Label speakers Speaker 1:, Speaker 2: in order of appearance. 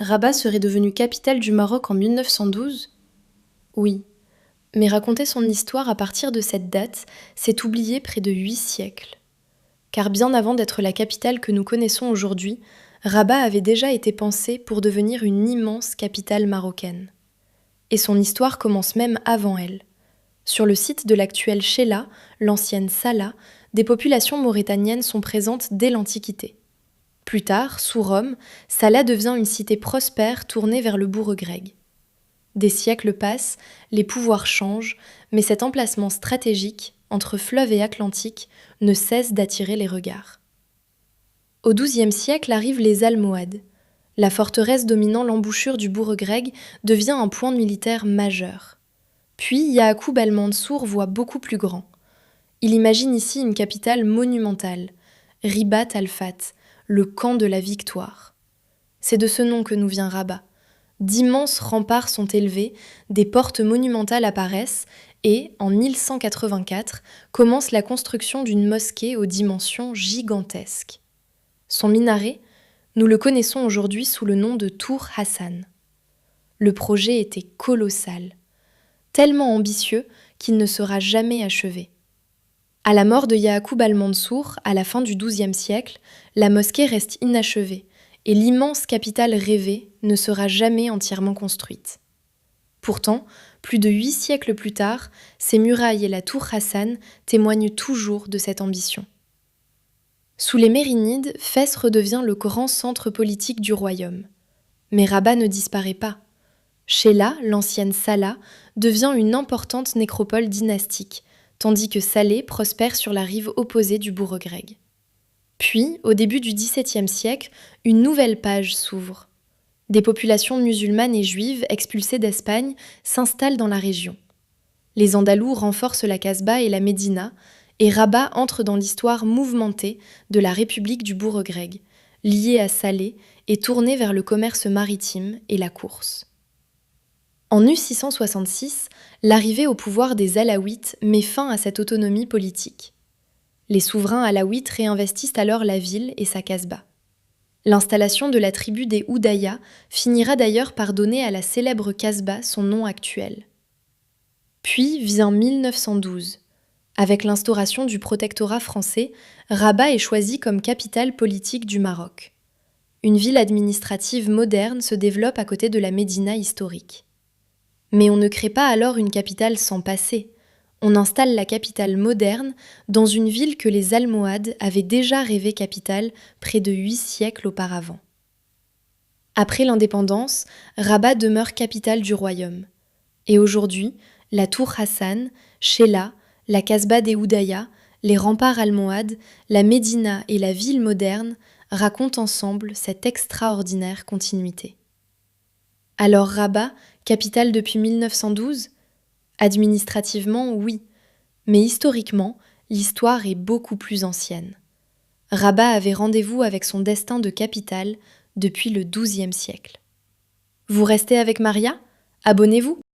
Speaker 1: Rabat serait devenue capitale du Maroc en 1912? Oui, mais raconter son histoire à partir de cette date, c'est oublier près de 8 siècles. Car bien avant d'être la capitale que nous connaissons aujourd'hui, Rabat avait déjà été pensée pour devenir une immense capitale marocaine. Et son histoire commence même avant elle. Sur le site de l'actuelle Chella, l'ancienne Sala, des populations mauritaniennes sont présentes dès l'Antiquité. Plus tard, sous Rome, Sala devient une cité prospère tournée vers le bourg grec. Des siècles passent, les pouvoirs changent, mais cet emplacement stratégique, entre fleuve et Atlantique, ne cesse d'attirer les regards. Au XIIe siècle arrivent les Almohades. La forteresse dominant l'embouchure du bourg grec devient un point militaire majeur. Puis Yacoub al-Mansour voit beaucoup plus grand. Il imagine ici une capitale monumentale, Ribat al-Fat, le camp de la victoire. C'est de ce nom que nous vient Rabat. D'immenses remparts sont élevés, des portes monumentales apparaissent et, en 1184, commence la construction d'une mosquée aux dimensions gigantesques. Son minaret, nous le connaissons aujourd'hui sous le nom de Tour Hassan. Le projet était colossal, tellement ambitieux qu'il ne sera jamais achevé. À la mort de Yacoub al-Mansour, à la fin du XIIe siècle, la mosquée reste inachevée et l'immense capitale rêvée ne sera jamais entièrement construite. Pourtant, plus de 8 siècles plus tard, ces murailles et la tour Hassan témoignent toujours de cette ambition. Sous les Mérinides, Fès redevient le grand centre politique du royaume. Mais Rabat ne disparaît pas. Chella, l'ancienne Sala, devient une importante nécropole dynastique, tandis que Salé prospère sur la rive opposée du bourg grec. Puis, au début du XVIIe siècle, une nouvelle page s'ouvre. Des populations musulmanes et juives expulsées d'Espagne s'installent dans la région. Les Andalous renforcent la Casbah et la Médina, et Rabat entre dans l'histoire mouvementée de la République du bourg grec, liée à Salé et tournée vers le commerce maritime et la course. En 666, l'arrivée au pouvoir des Alaouites met fin à cette autonomie politique. Les souverains alaouites réinvestissent alors la ville et sa Casbah. L'installation de la tribu des Oudaya finira d'ailleurs par donner à la célèbre Casbah son nom actuel. Puis vient 1912. Avec l'instauration du protectorat français, Rabat est choisi comme capitale politique du Maroc. Une ville administrative moderne se développe à côté de la Médina historique. Mais on ne crée pas alors une capitale sans passé. On installe la capitale moderne dans une ville que les Almohades avaient déjà rêvé capitale près de 8 siècles auparavant. Après l'indépendance, Rabat demeure capitale du royaume. Et aujourd'hui, la tour Hassan, Chella, la Casbah des Oudaya, les remparts almohades, la Médina et la ville moderne racontent ensemble cette extraordinaire continuité. Alors Rabat, capitale depuis 1912 ? Administrativement, oui, mais historiquement, l'histoire est beaucoup plus ancienne. Rabat avait rendez-vous avec son destin de capitale depuis le XIIe siècle. Vous restez avec Maria ? Abonnez-vous !